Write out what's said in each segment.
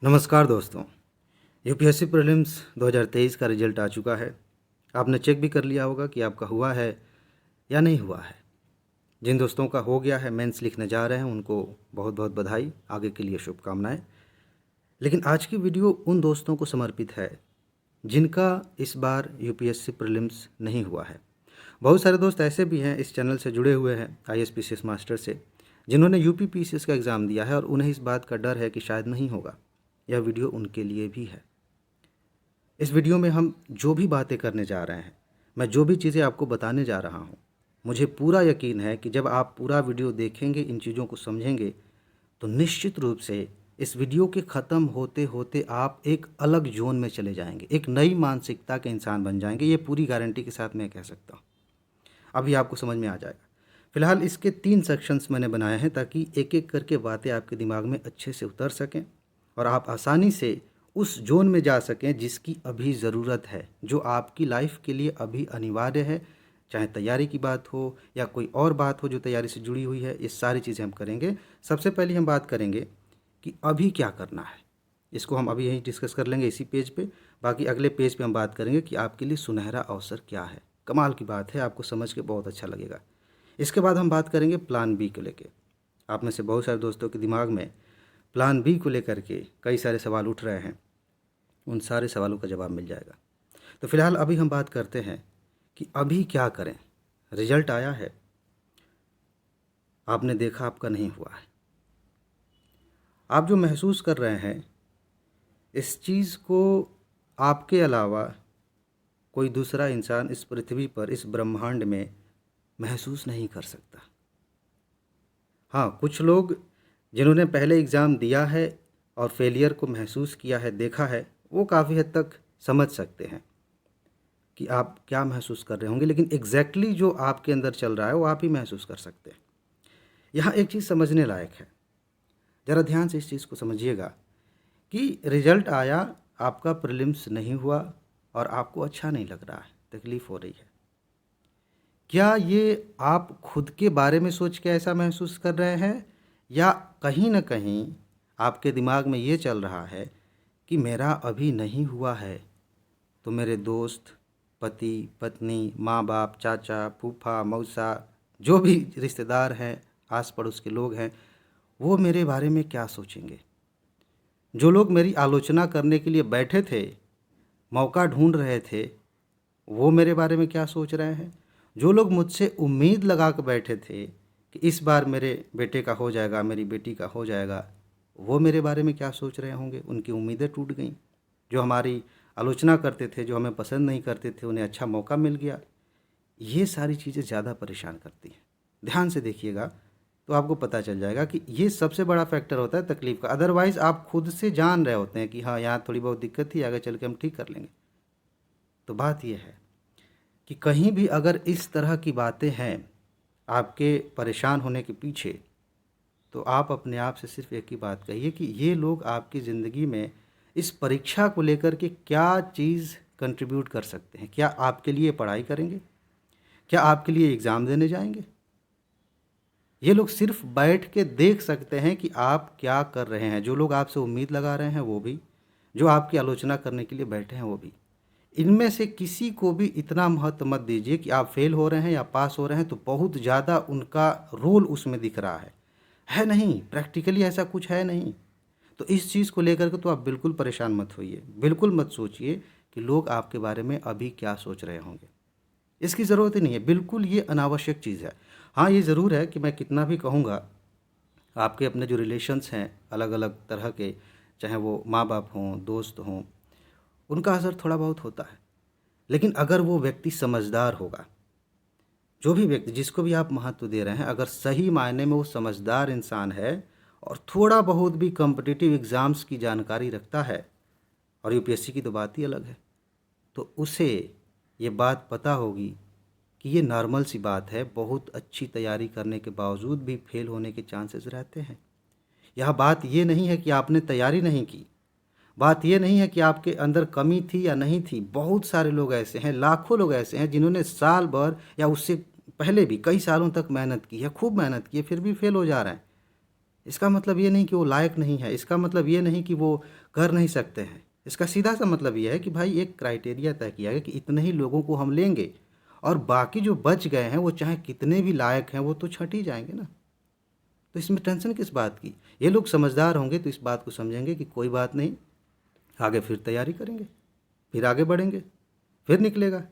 नमस्कार दोस्तों। UPSC prelims 2023 का रिजल्ट आ चुका है। आपने चेक भी कर लिया होगा कि आपका हुआ है या नहीं हुआ है। जिन दोस्तों का हो गया है, मेंस लिखने जा रहे हैं, उनको बहुत बहुत बधाई, आगे के लिए शुभकामनाएं। लेकिन आज की वीडियो उन दोस्तों को समर्पित है जिनका इस बार यूपीएससी प्रीलिम्स नहीं हुआ है। बहुत सारे दोस्त ऐसे भी हैं इस चैनल से जुड़े हुए हैं आईएएस मास्टर से, जिन्होंने यूपीपीसीएस का एग्ज़ाम दिया है और उन्हें इस बात का डर है कि शायद नहीं होगा। यह वीडियो उनके लिए भी है। इस वीडियो में हम जो भी बातें करने जा रहे हैं, मैं जो भी चीज़ें आपको बताने जा रहा हूँ, मुझे पूरा यकीन है कि जब आप पूरा वीडियो देखेंगे, इन चीज़ों को समझेंगे, तो निश्चित रूप से इस वीडियो के ख़त्म होते होते आप एक अलग जोन में चले जाएंगे, एक नई मानसिकता के इंसान बन जाएंगे। ये पूरी गारंटी के साथ मैं कह सकता हूँ। अभी आपको समझ में आ जाएगा। फ़िलहाल इसके 3 सेक्शंस मैंने बनाए हैं ताकि एक एक करके बातें आपके दिमाग में अच्छे से उतर सकें और आप आसानी से उस जोन में जा सकें जिसकी अभी ज़रूरत है, जो आपकी लाइफ के लिए अभी अनिवार्य है। चाहे तैयारी की बात हो या कोई और बात हो जो तैयारी से जुड़ी हुई है, ये सारी चीज़ें हम करेंगे। सबसे पहले हम बात करेंगे कि अभी क्या करना है। इसको हम अभी यहीं डिस्कस कर लेंगे इसी पेज पे। बाकी अगले पेज पे हम बात करेंगे कि आपके लिए सुनहरा अवसर क्या है। कमाल की बात है, आपको समझ के बहुत अच्छा लगेगा। इसके बाद हम बात करेंगे प्लान बी को लेके। आप में से बहुत सारे दोस्तों के दिमाग में प्लान बी को लेकर के कई सारे सवाल उठ रहे हैं, उन सारे सवालों का जवाब मिल जाएगा। तो फिलहाल अभी हम बात करते हैं कि अभी क्या करें। रिजल्ट आया है, आपने देखा आपका नहीं हुआ है। आप जो महसूस कर रहे हैं, इस चीज़ को आपके अलावा कोई दूसरा इंसान इस पृथ्वी पर, इस ब्रह्मांड में महसूस नहीं कर सकता। हाँ, कुछ लोग जिन्होंने पहले एग्ज़ाम दिया है और फेलियर को महसूस किया है, देखा है, वो काफ़ी हद तक समझ सकते हैं कि आप क्या महसूस कर रहे होंगे। लेकिन एग्जैक्टली जो आपके अंदर चल रहा है वो आप ही महसूस कर सकते हैं। यहाँ एक चीज़ समझने लायक है, ज़रा ध्यान से इस चीज़ को समझिएगा कि रिजल्ट आया, आपका प्रीलिम्स नहीं हुआ और आपको अच्छा नहीं लग रहा है, तकलीफ़ हो रही है। क्या ये आप खुद के बारे में सोच के ऐसा महसूस कर रहे हैं, या कहीं न कहीं आपके दिमाग में ये चल रहा है कि मेरा अभी नहीं हुआ है तो मेरे दोस्त, पति, पत्नी, माँ-बाप, चाचा, फूफा, मौसा, जो भी रिश्तेदार हैं, आस पड़ोस के लोग हैं, वो मेरे बारे में क्या सोचेंगे? जो लोग मेरी आलोचना करने के लिए बैठे थे, मौका ढूंढ रहे थे, वो मेरे बारे में क्या सोच रहे हैं? जो लोग मुझसे उम्मीद लगा कर बैठे थे कि इस बार मेरे बेटे का हो जाएगा, मेरी बेटी का हो जाएगा, वो मेरे बारे में क्या सोच रहे होंगे? उनकी उम्मीदें टूट गईं। जो हमारी आलोचना करते थे, जो हमें पसंद नहीं करते थे, उन्हें अच्छा मौका मिल गया। ये सारी चीज़ें ज़्यादा परेशान करती हैं। ध्यान से देखिएगा तो आपको पता चल जाएगा कि ये सबसे बड़ा फैक्टर होता है तकलीफ़ का। अदरवाइज़ आप खुद से जान रहे होते हैं कि हाँ, यहाँ थोड़ी बहुत दिक्कत थी, आगे चल के हम ठीक कर लेंगे। तो बात ये है कि कहीं भी अगर इस तरह की बातें हैं आपके परेशान होने के पीछे, तो आप अपने आप से सिर्फ एक ही बात कहिए कि ये लोग आपकी ज़िंदगी में इस परीक्षा को लेकर के क्या चीज़ कंट्रीब्यूट कर सकते हैं। क्या आपके लिए पढ़ाई करेंगे? क्या आपके लिए एग्ज़ाम देने जाएंगे? ये लोग सिर्फ बैठ के देख सकते हैं कि आप क्या कर रहे हैं। जो लोग आपसे उम्मीद लगा रहे हैं वो भी, जो आपकी आलोचना करने के लिए बैठे हैं वो भी। इनमें से किसी को भी इतना महत्व मत दीजिए कि आप फेल हो रहे हैं या पास हो रहे हैं तो बहुत ज़्यादा उनका रोल उसमें दिख रहा है नहीं, प्रैक्टिकली ऐसा कुछ है नहीं। तो इस चीज़ को लेकर के तो आप बिल्कुल परेशान मत होइए, बिल्कुल मत सोचिए कि लोग आपके बारे में अभी क्या सोच रहे होंगे। इसकी ज़रूरत ही नहीं है, बिल्कुल ये अनावश्यक चीज़ है। हाँ, ये ज़रूर है कि मैं कितना भी कहूँगा, आपके अपने जो रिलेशंस हैं अलग अलग तरह के, चाहे वो माँ बाप हों, दोस्त हों, उनका असर थोड़ा बहुत होता है। लेकिन अगर वो व्यक्ति समझदार होगा, जो भी व्यक्ति जिसको भी आप महत्व दे रहे हैं, अगर सही मायने में वो समझदार इंसान है और थोड़ा बहुत भी कॉम्पिटिटिव एग्ज़ाम्स की जानकारी रखता है, और यूपीएससी की तो बात ही अलग है, तो उसे ये बात पता होगी कि ये नॉर्मल सी बात है, बहुत अच्छी तैयारी करने के बावजूद भी फेल होने के चांसेस रहते हैं। यह बात ये नहीं है कि आपने तैयारी नहीं की, बात ये नहीं है कि आपके अंदर कमी थी या नहीं थी। बहुत सारे लोग ऐसे हैं, लाखों लोग ऐसे हैं जिन्होंने साल भर या उससे पहले भी कई सालों तक मेहनत की है, खूब मेहनत की है, फिर भी फेल हो जा रहे हैं। इसका मतलब ये नहीं कि वो लायक नहीं है, इसका मतलब ये नहीं कि वो कर नहीं सकते हैं। इसका सीधा सा मतलब ये है कि भाई एक क्राइटेरिया तय किया गया कि इतने ही लोगों को हम लेंगे, और बाकी जो बच गए हैं वो चाहे कितने भी लायक हैं वो तो छट ही जाएंगे ना। तो इसमें टेंशन किस बात की? ये लोग समझदार होंगे तो इस बात को समझेंगे कि कोई बात नहीं, आगे फिर तैयारी करेंगे, फिर आगे बढ़ेंगे, फिर निकलेगा।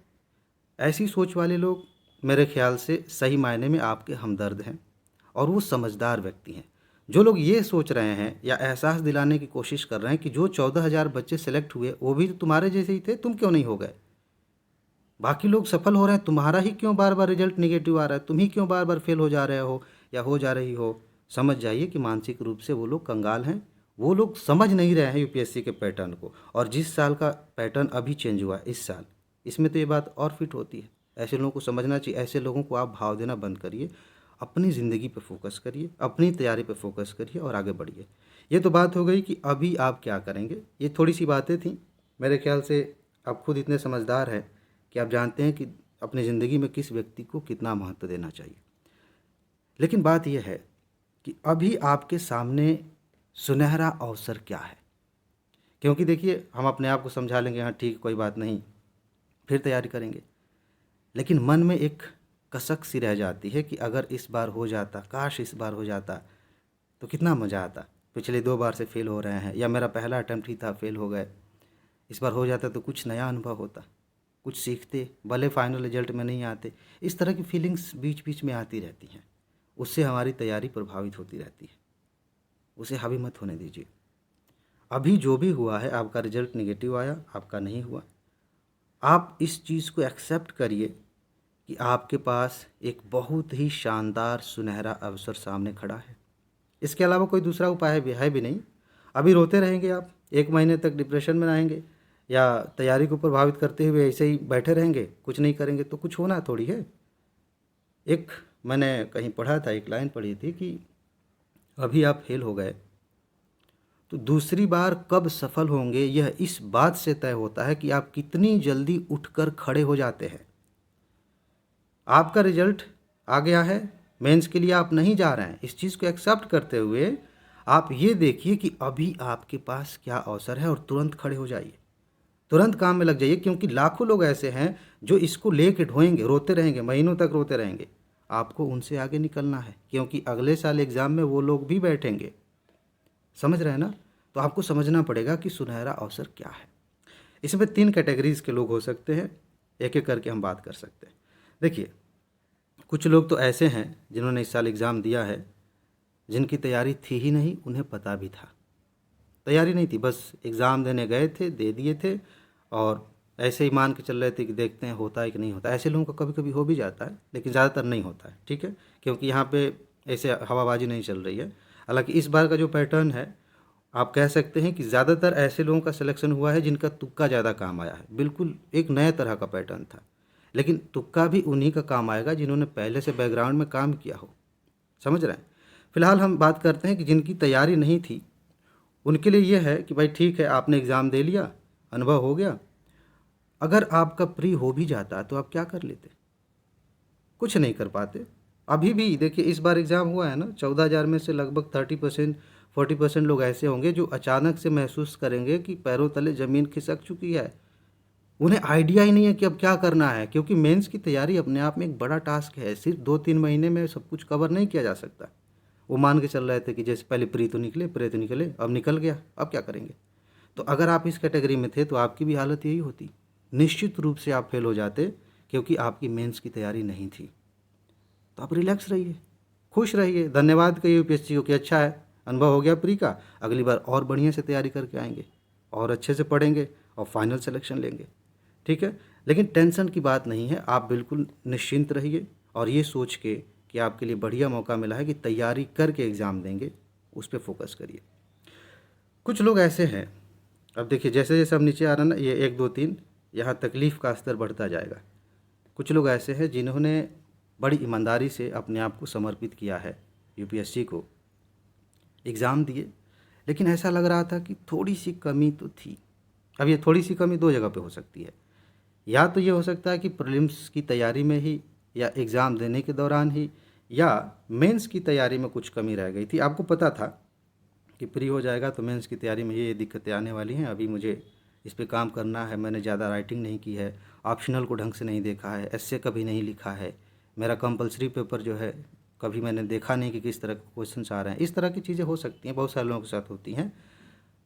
ऐसी सोच वाले लोग मेरे ख्याल से सही मायने में आपके हमदर्द हैं, और वो समझदार व्यक्ति हैं। जो लोग ये सोच रहे हैं या एहसास दिलाने की कोशिश कर रहे हैं कि जो 14,000 बच्चे सेलेक्ट हुए वो भी तो तुम्हारे जैसे ही थे, तुम क्यों नहीं हो गए? बाकी लोग सफल हो रहे हैं, तुम्हारा ही क्यों बार बार रिजल्ट निगेटिव आ रहा है? तुम ही क्यों बार बार फेल हो जा रहे हो या हो जा रही हो? समझ जाइए कि मानसिक रूप से वो लोग कंगाल हैं। वो लोग समझ नहीं रहे हैं यूपीएससी के पैटर्न को, और जिस साल का पैटर्न अभी चेंज हुआ है इस साल, इसमें तो ये बात और फिट होती है। ऐसे लोगों को समझना चाहिए। ऐसे लोगों को आप भाव देना बंद करिए, अपनी ज़िंदगी पे फोकस करिए, अपनी तैयारी पे फोकस करिए और आगे बढ़िए। ये तो बात हो गई कि अभी आप क्या करेंगे। ये थोड़ी सी बातें थी। मेरे ख्याल से आप खुद इतने समझदार हैं कि आप जानते हैं कि अपनी ज़िंदगी में किस व्यक्ति को कितना महत्व देना चाहिए। लेकिन बात यह है कि अभी आपके सामने सुनहरा अवसर क्या है? क्योंकि देखिए, हम अपने आप को समझा लेंगे, हाँ ठीक, कोई बात नहीं, फिर तैयारी करेंगे, लेकिन मन में एक कसक सी रह जाती है कि अगर इस बार हो जाता, काश इस बार हो जाता तो कितना मज़ा आता। पिछले 2 बार से फेल हो रहे हैं, या मेरा पहला अटेम्प्ट ही था, फेल हो गए। इस बार हो जाता तो कुछ नया अनुभव होता, कुछ सीखते, भले फाइनल रिजल्ट में नहीं आते। इस तरह की फीलिंग्स बीच बीच में आती रहती हैं, उससे हमारी तैयारी प्रभावित होती रहती है। उसे हावी मत होने दीजिए। अभी जो भी हुआ है, आपका रिजल्ट नेगेटिव आया, आपका नहीं हुआ, आप इस चीज़ को एक्सेप्ट करिए कि आपके पास एक बहुत ही शानदार सुनहरा अवसर सामने खड़ा है। इसके अलावा कोई दूसरा उपाय है भी नहीं। अभी रोते रहेंगे आप, 1 महीने तक डिप्रेशन में रहेंगे, या तैयारी को प्रभावित करते हुए ऐसे ही बैठे रहेंगे, कुछ नहीं करेंगे, तो कुछ होना थोड़ी है। एक मैंने कहीं पढ़ा था, एक लाइन पढ़ी थी कि अभी आप फेल हो गए तो दूसरी बार कब सफल होंगे यह इस बात से तय होता है कि आप कितनी जल्दी उठकर खड़े हो जाते हैं। आपका रिजल्ट आ गया है, मेंस के लिए आप नहीं जा रहे हैं, इस चीज़ को एक्सेप्ट करते हुए आप ये देखिए कि अभी आपके पास क्या अवसर है, और तुरंत खड़े हो जाइए, तुरंत काम में लग जाइए। क्योंकि लाखों लोग ऐसे हैं जो इसको लेके ढोएंगे, रोते रहेंगे, महीनों तक रोते रहेंगे। आपको उनसे आगे निकलना है, क्योंकि अगले साल एग्ज़ाम में वो लोग भी बैठेंगे। समझ रहे हैं ना? तो आपको समझना पड़ेगा कि सुनहरा अवसर क्या है। इसमें 3 कैटेगरीज़ के लोग हो सकते हैं, एक एक करके हम बात कर सकते हैं। देखिए, कुछ लोग तो ऐसे हैं जिन्होंने इस साल एग्ज़ाम दिया है, जिनकी तैयारी थी ही नहीं, उन्हें पता भी था। तैयारी नहीं थी, बस एग्ज़ाम देने गए थे, दे दिए थे, और ऐसे ही मान के चल रहे थे कि देखते हैं होता है कि नहीं होता। ऐसे लोगों का कभी कभी हो भी जाता है, लेकिन ज़्यादातर नहीं होता है, ठीक है? क्योंकि यहाँ पे ऐसे हवाबाजी नहीं चल रही है। हालांकि इस बार का जो पैटर्न है, आप कह सकते हैं कि ज़्यादातर ऐसे लोगों का सिलेक्शन हुआ है जिनका तुक्का ज़्यादा काम आया है। बिल्कुल एक नए तरह का पैटर्न था, लेकिन तुक्का भी उन्हीं का काम आएगा जिन्होंने पहले से बैकग्राउंड में काम किया हो। समझ रहे हैं? फिलहाल हम बात करते हैं कि जिनकी तैयारी नहीं थी, उनके लिए यह है कि भाई ठीक है, आपने एग्ज़ाम दे लिया, अनुभव हो गया। अगर आपका प्री हो भी जाता तो आप क्या कर लेते? कुछ नहीं कर पाते। अभी भी देखिए, इस बार एग्ज़ाम हुआ है ना, 14,000 में से लगभग 30% 40% लोग ऐसे होंगे जो अचानक से महसूस करेंगे कि पैरों तले ज़मीन खिसक चुकी है। उन्हें आइडिया ही नहीं है कि अब क्या करना है, क्योंकि मेंस की तैयारी अपने आप में एक बड़ा टास्क है। सिर्फ 2-3 महीने में सब कुछ कवर नहीं किया जा सकता। वो मान के चल रहे थे कि जैसे पहले प्री तो निकले, प्रे तो निकले, अब निकल गया, अब क्या करेंगे? तो अगर आप इस कैटेगरी में थे तो आपकी भी हालत यही होती। निश्चित रूप से आप फेल हो जाते, क्योंकि आपकी मेंस की तैयारी नहीं थी। तो आप रिलैक्स रहिए, खुश रहिए, धन्यवाद कहिए यूपीएससी को कि अच्छा है, अनुभव हो गया प्री का, अगली बार और बढ़िया से तैयारी करके आएंगे, और अच्छे से पढ़ेंगे, और फाइनल सिलेक्शन लेंगे। ठीक है? लेकिन टेंशन की बात नहीं है, आप बिल्कुल निश्चिंत रहिए, और ये सोच के कि आपके लिए बढ़िया मौका मिला है कि तैयारी करके एग्ज़ाम देंगे, उस पर फोकस करिए। कुछ लोग ऐसे हैं, अब देखिए जैसे जैसे हम नीचे आ रहे हैं ना, ये 1 2 3, यहाँ तकलीफ़ का स्तर बढ़ता जाएगा। कुछ लोग ऐसे हैं जिन्होंने बड़ी ईमानदारी से अपने आप को समर्पित किया है यूपीएससी को, एग्ज़ाम दिए, लेकिन ऐसा लग रहा था कि थोड़ी सी कमी तो थी। अब ये थोड़ी सी कमी 2 जगह पे हो सकती है। या तो ये हो सकता है कि प्रीलिम्स की तैयारी में ही, या एग्ज़ाम देने के दौरान ही, या मेंस की तैयारी में कुछ कमी रह गई थी, आपको पता था कि प्री हो जाएगा तो मेंस की तैयारी में ये दिक्कतें आने वाली हैं, अभी मुझे इस पे काम करना है, मैंने ज़्यादा राइटिंग नहीं की है, ऑप्शनल को ढंग से नहीं देखा है, एस्से कभी नहीं लिखा है, मेरा कंपलसरी पेपर जो है कभी मैंने देखा नहीं कि किस तरह के क्वेश्चंस आ रहे हैं, इस तरह की चीज़ें हो सकती हैं, बहुत सारे लोगों के साथ होती हैं।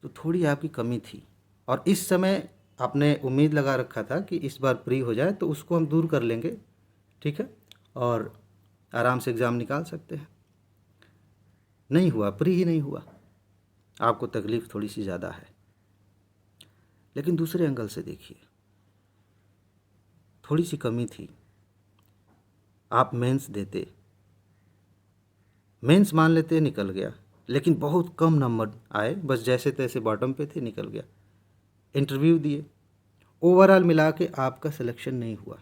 तो थोड़ी आपकी कमी थी और इस समय आपने उम्मीद लगा रखा था कि इस बार प्री हो जाए तो उसको हम दूर कर लेंगे, ठीक है, और आराम से एग्ज़ाम निकाल सकते हैं। नहीं हुआ, प्री ही नहीं हुआ, आपको तकलीफ़ थोड़ी सी ज़्यादा है। लेकिन दूसरे एंगल से देखिए, थोड़ी सी कमी थी, आप मेंस देते, मेंस मान लेते निकल गया, लेकिन बहुत कम नंबर आए, बस जैसे तैसे बॉटम पे थे, निकल गया। इंटरव्यू दिए, ओवरऑल मिला के आपका सिलेक्शन नहीं हुआ।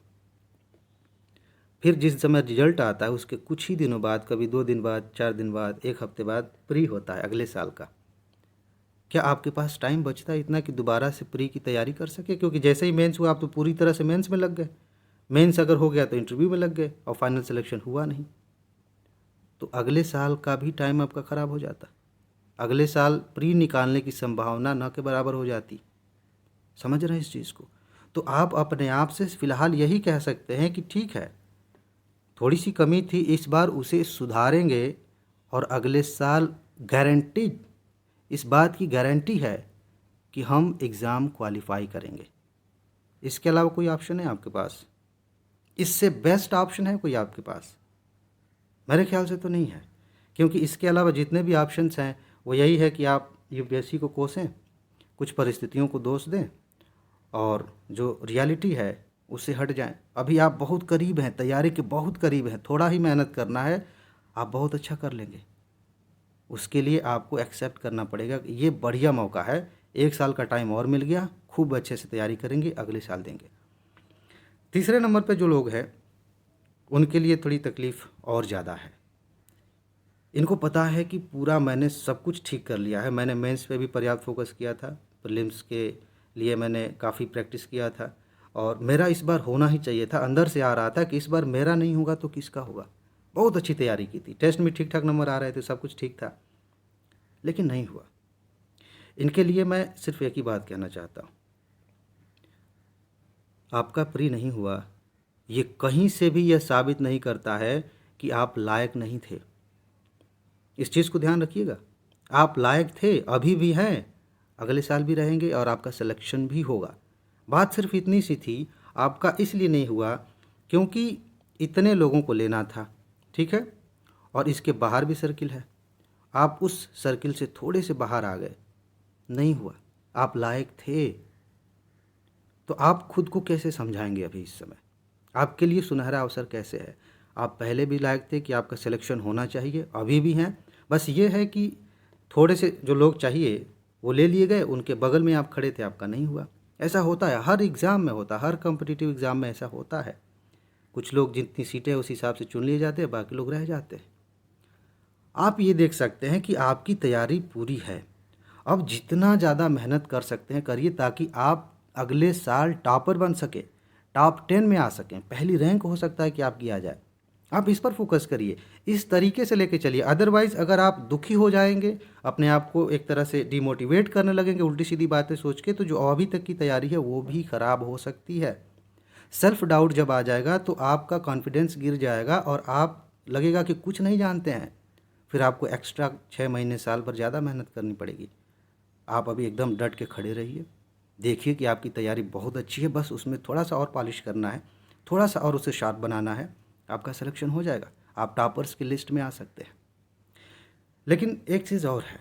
फिर जिस समय रिजल्ट आता है उसके कुछ ही दिनों बाद, कभी 2 दिन बाद, 4 दिन बाद, 1 हफ्ते बाद प्री होता है अगले साल का। क्या आपके पास टाइम बचता है इतना कि दोबारा से प्री की तैयारी कर सके? क्योंकि जैसे ही मेंस हुआ आप तो पूरी तरह से मेंस में लग गए, मेंस अगर हो गया तो इंटरव्यू में लग गए और फाइनल सिलेक्शन हुआ नहीं, तो अगले साल का भी टाइम आपका ख़राब हो जाता, अगले साल प्री निकालने की संभावना न के बराबर हो जाती। समझ रहे हैं इस चीज़ को? तो आप अपने आप से फ़िलहाल यही कह सकते हैं कि ठीक है, थोड़ी सी कमी थी, इस बार उसे सुधारेंगे और अगले साल गारंटीड, इस बात की गारंटी है कि हम एग्ज़ाम क्वालिफाई करेंगे। इसके अलावा कोई ऑप्शन है आपके पास? इससे बेस्ट ऑप्शन है कोई आपके पास? मेरे ख्याल से तो नहीं है, क्योंकि इसके अलावा जितने भी ऑप्शंस हैं वो यही है कि आप यूपीएससी को कोसें, कुछ परिस्थितियों को दोष दें और जो रियलिटी है उससे हट जाएं। अभी आप बहुत करीब हैं, तैयारी के बहुत करीब हैं, थोड़ा ही मेहनत करना है, आप बहुत अच्छा कर लेंगे। उसके लिए आपको एक्सेप्ट करना पड़ेगा कि ये बढ़िया मौका है, 1 साल का टाइम और मिल गया, खूब अच्छे से तैयारी करेंगे, अगले साल देंगे। तीसरे नंबर पे जो लोग हैं उनके लिए थोड़ी तकलीफ़ और ज़्यादा है। इनको पता है कि पूरा मैंने सब कुछ ठीक कर लिया है, मैंने मेंस पे भी पर्याप्त फोकस किया था, प्रीलिम्स के लिए मैंने काफ़ी प्रैक्टिस किया था और मेरा इस बार होना ही चाहिए था, अंदर से आ रहा था कि इस बार मेरा नहीं होगा तो किसका होगा। बहुत अच्छी तैयारी की थी, टेस्ट में ठीक ठाक नंबर आ रहे थे, सब कुछ ठीक था, लेकिन नहीं हुआ। इनके लिए मैं सिर्फ एक ही बात कहना चाहता हूँ, आपका प्री नहीं हुआ, ये कहीं से भी यह साबित नहीं करता है कि आप लायक नहीं थे। इस चीज़ को ध्यान रखिएगा, आप लायक थे, अभी भी हैं, अगले साल भी रहेंगे और आपका सिलेक्शन भी होगा। बात सिर्फ इतनी सी थी, आपका इसलिए नहीं हुआ क्योंकि इतने लोगों को लेना था, ठीक है, और इसके बाहर भी सर्किल है, आप उस सर्किल से थोड़े से बाहर आ गए, नहीं हुआ। आप लायक थे, तो आप खुद को कैसे समझाएंगे अभी इस समय? आपके लिए सुनहरा अवसर कैसे है? आप पहले भी लायक थे कि आपका सिलेक्शन होना चाहिए, अभी भी हैं, बस ये है कि थोड़े से जो लोग चाहिए वो ले लिए गए, उनके बगल में आप खड़े थे, आपका नहीं हुआ। ऐसा होता है, हर एग्ज़ाम में होता है, हर कॉम्पिटिटिव एग्ज़ाम में ऐसा होता है। कुछ लोग जितनी सीटें उस हिसाब से चुन लिए जाते हैं, बाकी लोग रह जाते हैं। आप ये देख सकते हैं कि आपकी तैयारी पूरी है, अब जितना ज़्यादा मेहनत कर सकते हैं करिए, ताकि आप अगले साल टॉपर बन सके, टॉप 10 में आ सकें, पहली रैंक हो सकता है कि आपकी आ जाए। आप इस पर फोकस करिए, इस तरीके से लेके चलिए। अदरवाइज़ अगर आप दुखी हो जाएंगे, अपने आप को एक तरह से डिमोटिवेट करने लगेंगे उल्टी सीधी बातें सोच के, तो जो अभी तक की तैयारी है वो भी ख़राब हो सकती है। सेल्फ डाउट जब आ जाएगा तो आपका कॉन्फिडेंस गिर जाएगा और आप लगेगा कि कुछ नहीं जानते हैं, फिर आपको एक्स्ट्रा 6 महीने साल भर ज़्यादा मेहनत करनी पड़ेगी। आप अभी एकदम डट के खड़े रहिए, देखिए कि आपकी तैयारी बहुत अच्छी है, बस उसमें थोड़ा सा और पॉलिश करना है, थोड़ा सा और उसे शार्प बनाना है, आपका सिलेक्शन हो जाएगा, आप टॉपर्स की लिस्ट में आ सकते हैं। लेकिन एक चीज़ और है,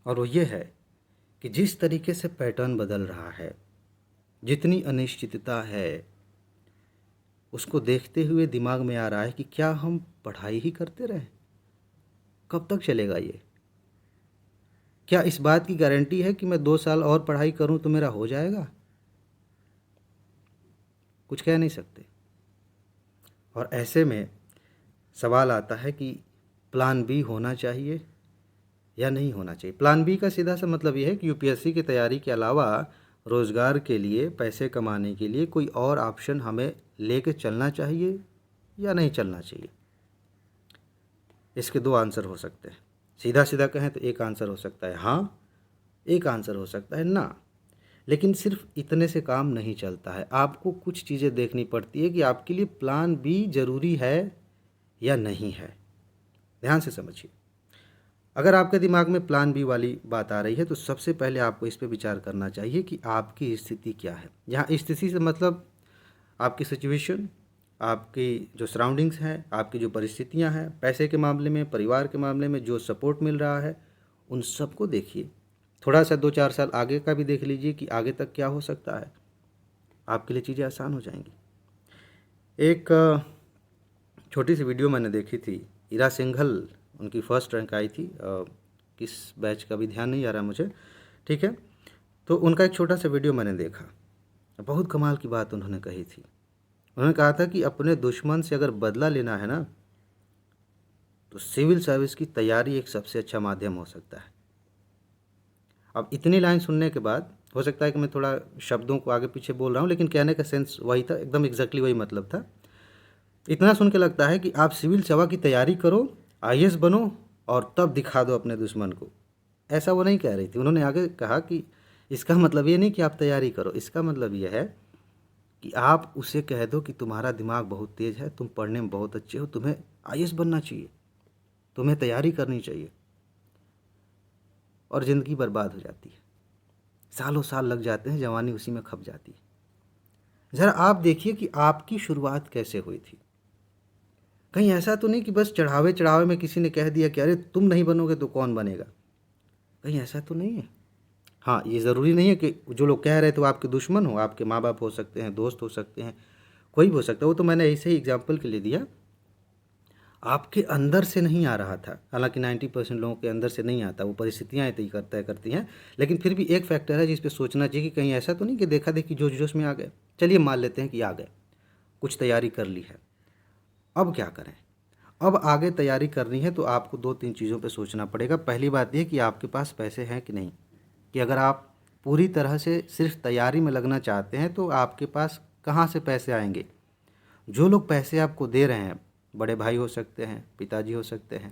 और वो ये है कि जिस तरीके से पैटर्न बदल रहा है, जितनी अनिश्चितता है, उसको देखते हुए दिमाग में आ रहा है कि क्या हम पढ़ाई ही करते रहें? कब तक चलेगा ये? क्या इस बात की गारंटी है कि मैं 2 साल और पढ़ाई करूं तो मेरा हो जाएगा? कुछ कह नहीं सकते। और ऐसे में सवाल आता है कि प्लान बी होना चाहिए या नहीं होना चाहिए। प्लान बी का सीधा सा मतलब ये है कि यूपीएससी की तैयारी के अलावा रोज़गार के लिए, पैसे कमाने के लिए कोई और ऑप्शन हमें लेके चलना चाहिए या नहीं चलना चाहिए। इसके दो आंसर हो सकते हैं। सीधा सीधा कहें तो एक आंसर हो सकता है हाँ, एक आंसर हो सकता है ना। लेकिन सिर्फ इतने से काम नहीं चलता है, आपको कुछ चीज़ें देखनी पड़ती है कि आपके लिए प्लान बी ज़रूरी है या नहीं है। ध्यान से समझिए, अगर आपके दिमाग में प्लान बी वाली बात आ रही है तो सबसे पहले आपको इस पे विचार करना चाहिए कि आपकी स्थिति क्या है। यहाँ स्थिति से मतलब आपकी सिचुएशन, आपकी जो सराउंडिंग्स हैं, आपकी जो परिस्थितियाँ हैं, पैसे के मामले में, परिवार के मामले में जो सपोर्ट मिल रहा है, उन सबको देखिए। थोड़ा सा 2-4 साल आगे का भी देख लीजिए कि आगे तक क्या हो सकता है, आपके लिए चीज़ें आसान हो जाएंगी। एक छोटी सी वीडियो मैंने देखी थी, इरा सिंघल उनकी फर्स्ट रैंक आई थी, किस बैच का भी ध्यान नहीं आ रहा मुझे, ठीक है। तो उनका एक छोटा सा वीडियो मैंने देखा, बहुत कमाल की बात उन्होंने कही थी। उन्होंने कहा था कि अपने दुश्मन से अगर बदला लेना है ना, तो सिविल सर्विस की तैयारी एक सबसे अच्छा माध्यम हो सकता है। अब इतनी लाइन सुनने के बाद हो सकता है कि मैं थोड़ा शब्दों को आगे पीछे बोल रहा हूँ, लेकिन कहने का सेंस वही था, एकदम एग्जैक्टली वही मतलब था। इतना सुन के लगता है कि आप सिविल सेवा की तैयारी करो, आईएएस बनो और तब दिखा दो अपने दुश्मन को। ऐसा वो नहीं कह रही थी। उन्होंने आगे कहा कि इसका मतलब ये नहीं कि आप तैयारी करो, इसका मतलब ये है कि आप उसे कह दो कि तुम्हारा दिमाग बहुत तेज़ है, तुम पढ़ने में बहुत अच्छे हो, तुम्हें आईएएस बनना चाहिए, तुम्हें तैयारी करनी चाहिए। और ज़िंदगी बर्बाद हो जाती है, सालों साल लग जाते हैं, जवानी उसी में खप जाती है। ज़रा आप देखिए कि आपकी शुरुआत कैसे हुई थी। कहीं ऐसा तो नहीं कि बस चढ़ावे चढ़ावे में किसी ने कह दिया कि अरे तुम नहीं बनोगे तो कौन बनेगा, कहीं ऐसा तो नहीं है। हाँ, ये ज़रूरी नहीं है कि जो लोग कह रहे थे वो आपके दुश्मन हो, आपके माँ बाप हो सकते हैं, दोस्त हो सकते हैं, कोई भी हो सकता है। वो तो मैंने ऐसे ही एग्जाम्पल के लिए दिया, आपके अंदर से नहीं आ रहा था। हालांकि 90% लोगों के अंदर से नहीं आता, वो परिस्थितियाँ तय करती हैं। लेकिन फिर भी एक फैक्टर है जिस पे सोचना चाहिए कि कहीं ऐसा तो नहीं कि देखा देखी जोश जोश में आ गए। चलिए मान लेते हैं कि आ गए, कुछ तैयारी कर ली है, अब क्या करें। अब आगे तैयारी करनी है तो आपको 2-3 चीज़ों पे सोचना पड़ेगा। पहली बात यह कि आपके पास पैसे हैं कि नहीं, कि अगर आप पूरी तरह से सिर्फ तैयारी में लगना चाहते हैं तो आपके पास कहाँ से पैसे आएंगे। जो लोग पैसे आपको दे रहे हैं, बड़े भाई हो सकते हैं, पिताजी हो सकते हैं,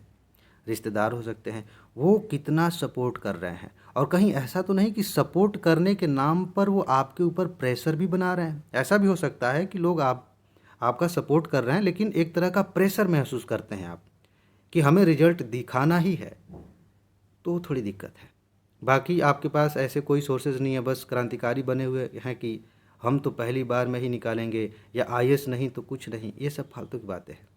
रिश्तेदार हो सकते हैं, वो कितना सपोर्ट कर रहे हैं। और कहीं ऐसा तो नहीं कि सपोर्ट करने के नाम पर वो आपके ऊपर प्रेशर भी बना रहे हैं। ऐसा भी हो सकता है कि लोग आपका सपोर्ट कर रहे हैं लेकिन एक तरह का प्रेशर महसूस करते हैं आप, कि हमें रिजल्ट दिखाना ही है, तो थोड़ी दिक्कत है। बाकी आपके पास ऐसे कोई सोर्सेज नहीं है, बस क्रांतिकारी बने हुए हैं कि हम तो पहली बार में ही निकालेंगे, या आईएएस नहीं तो कुछ नहीं, ये सब फालतू की बातें हैं।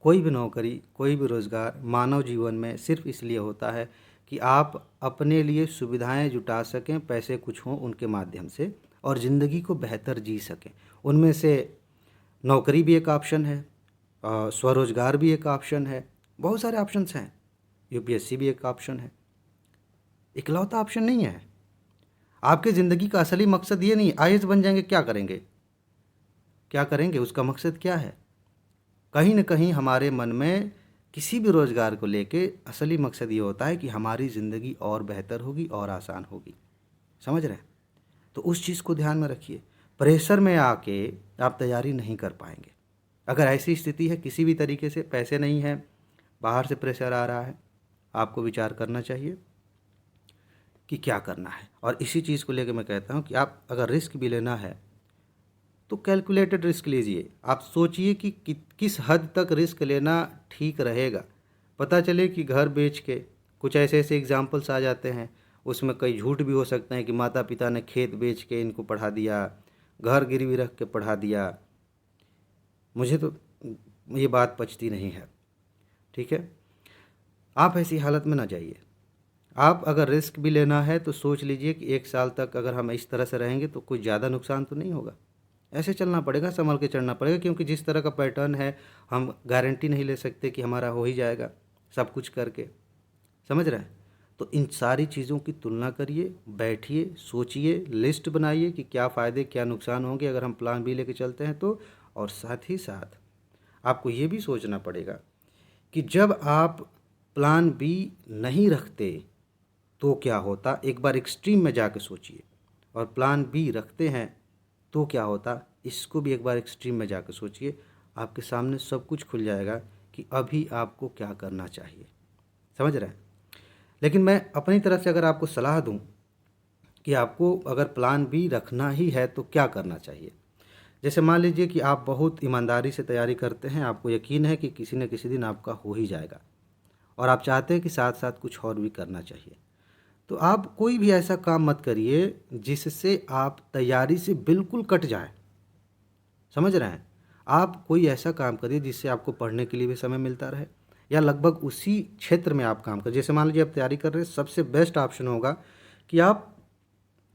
कोई भी नौकरी, कोई भी रोज़गार मानव जीवन में सिर्फ इसलिए होता है कि आप अपने लिए सुविधाएं जुटा सकें, पैसे कुछ हों उनके माध्यम से, और ज़िंदगी को बेहतर जी सकें। उनमें से नौकरी भी एक ऑप्शन है, स्वरोजगार भी एक ऑप्शन है, बहुत सारे ऑप्शंस हैं, यूपीएससी भी एक ऑप्शन है, इकलौता ऑप्शन नहीं है। आपके ज़िंदगी का असली मकसद ये नहीं आईएएस बन जाएंगे, क्या करेंगे, क्या करेंगे, उसका मकसद क्या है। कहीं न कहीं हमारे मन में किसी भी रोज़गार को लेके असली मकसद ये होता है कि हमारी ज़िंदगी और बेहतर होगी और आसान होगी। समझ रहे हैं? तो उस चीज़ को ध्यान में रखिए। प्रेशर में आके आप तैयारी नहीं कर पाएंगे। अगर ऐसी स्थिति है, किसी भी तरीके से पैसे नहीं हैं, बाहर से प्रेशर आ रहा है, आपको विचार करना चाहिए कि क्या करना है। और इसी चीज़ को लेकर मैं कहता हूँ कि आप अगर रिस्क भी लेना है तो कैलकुलेटेड रिस्क लीजिए। आप सोचिए कि किस हद तक रिस्क लेना ठीक रहेगा। पता चले कि घर बेच के, कुछ ऐसे ऐसे एग्जाम्पल्स आ जाते हैं, उसमें कई झूठ भी हो सकते हैं कि माता पिता ने खेत बेच के इनको पढ़ा दिया, घर गिरवी रख के पढ़ा दिया। मुझे तो ये बात पचती नहीं है, ठीक है। आप ऐसी हालत में ना जाइए। आप अगर रिस्क भी लेना है तो सोच लीजिए कि 1 साल तक अगर हम इस तरह से रहेंगे तो कोई ज़्यादा नुकसान तो नहीं होगा। ऐसे चलना पड़ेगा, संभल के चलना पड़ेगा, क्योंकि जिस तरह का पैटर्न है हम गारंटी नहीं ले सकते कि हमारा हो ही जाएगा सब कुछ करके। समझ रहे हैं? तो इन सारी चीज़ों की तुलना करिए, बैठिए, सोचिए, लिस्ट बनाइए कि क्या फ़ायदे क्या नुकसान होंगे अगर हम प्लान बी लेके चलते हैं तो। और साथ ही साथ आपको ये भी सोचना पड़ेगा कि जब आप प्लान बी नहीं रखते तो क्या होता। एक बार एक्सट्रीम में जाके सोचिए। और प्लान बी रखते हैं तो क्या होता, इसको भी एक बार एक्सट्रीम में जाकर सोचिए। आपके सामने सब कुछ खुल जाएगा कि अभी आपको क्या करना चाहिए। समझ रहे हैं? लेकिन मैं अपनी तरफ से अगर आपको सलाह दूं कि आपको अगर प्लान बी रखना ही है तो क्या करना चाहिए। जैसे मान लीजिए कि आप बहुत ईमानदारी से तैयारी करते हैं, आपको यकीन है कि किसी न किसी दिन आपका हो ही जाएगा और आप चाहते हैं कि साथ साथ कुछ और भी करना चाहिए। तो आप कोई भी ऐसा काम मत करिए जिससे आप तैयारी से बिल्कुल कट जाएँ। समझ रहे हैं? आप कोई ऐसा काम करिए जिससे आपको पढ़ने के लिए भी समय मिलता रहे या लगभग उसी क्षेत्र में आप काम करें। जैसे मान लीजिए आप तैयारी कर रहे हैं, सबसे बेस्ट ऑप्शन होगा कि आप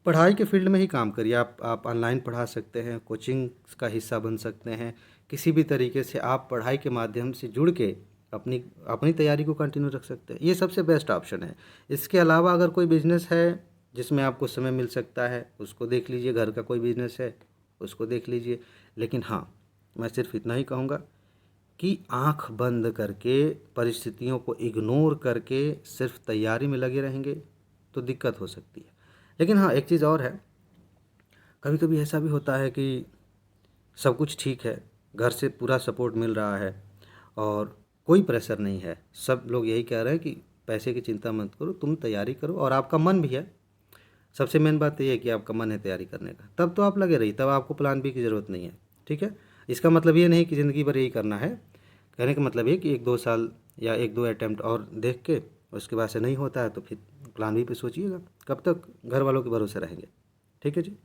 पढ़ाई के फील्ड में ही काम करिए। आप ऑनलाइन पढ़ा सकते हैं, कोचिंग का हिस्सा बन सकते हैं, किसी भी तरीके से आप पढ़ाई के माध्यम से जुड़ के अपनी अपनी तैयारी को कंटिन्यू रख सकते हैं। ये सबसे बेस्ट ऑप्शन है। इसके अलावा अगर कोई बिज़नेस है जिसमें आपको समय मिल सकता है, उसको देख लीजिए। घर का कोई बिज़नेस है, उसको देख लीजिए। लेकिन हाँ, मैं सिर्फ इतना ही कहूँगा कि आँख बंद करके, परिस्थितियों को इग्नोर करके सिर्फ तैयारी में लगे रहेंगे तो दिक्कत हो सकती है। लेकिन हाँ, एक चीज़ और है, कभी कभी ऐसा भी होता है कि सब कुछ ठीक है, घर से पूरा सपोर्ट मिल रहा है और कोई प्रेशर नहीं है। सब लोग यही कह रहे हैं कि पैसे की चिंता मत करो, तुम तैयारी करो और आपका मन भी है। सबसे मेन बात ये है कि आपका मन है तैयारी करने का, तब तो आप लगे रहिए, तब आपको प्लान बी की ज़रूरत नहीं है। ठीक है? इसका मतलब ये नहीं कि ज़िंदगी भर यही करना है। कहने का मतलब ये कि 1-2 साल या 1-2 अटैम्प्ट और देख के उसके बाद से नहीं होता है तो फिर प्लान बी पे सोचिएगा। कब तक घर वालों के भरोसे रहेंगे? ठीक है जी।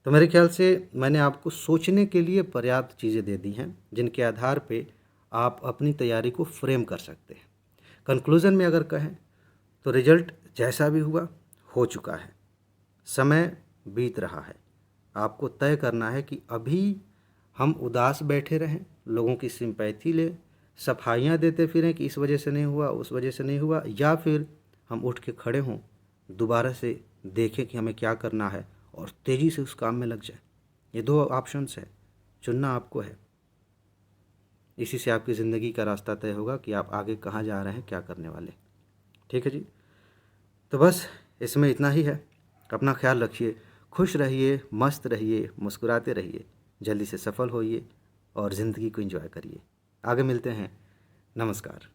तो मेरे ख्याल से मैंने आपको सोचने के लिए पर्याप्त चीज़ें दे दी हैं जिनके आधार पे आप अपनी तैयारी को फ्रेम कर सकते हैं। कंक्लूज़न में अगर कहें तो रिजल्ट जैसा भी हुआ हो चुका है, समय बीत रहा है। आपको तय करना है कि अभी हम उदास बैठे रहें, लोगों की सिंपैथी लें, सफाइयाँ देते फिरें कि इस वजह से नहीं हुआ, उस वजह से नहीं हुआ, या फिर हम उठ के खड़े हों, दोबारा से देखें कि हमें क्या करना है और तेज़ी से उस काम में लग जाए। ये 2 ऑप्शंस है, चुनना आपको है। इसी से आपकी ज़िंदगी का रास्ता तय होगा कि आप आगे कहाँ जा रहे हैं, क्या करने वाले। ठीक है जी। तो बस इसमें इतना ही है। अपना ख्याल रखिए, खुश रहिए, मस्त रहिए, मुस्कुराते रहिए, जल्दी से सफल होइए और ज़िंदगी को एंजॉय करिए। आगे मिलते हैं। नमस्कार।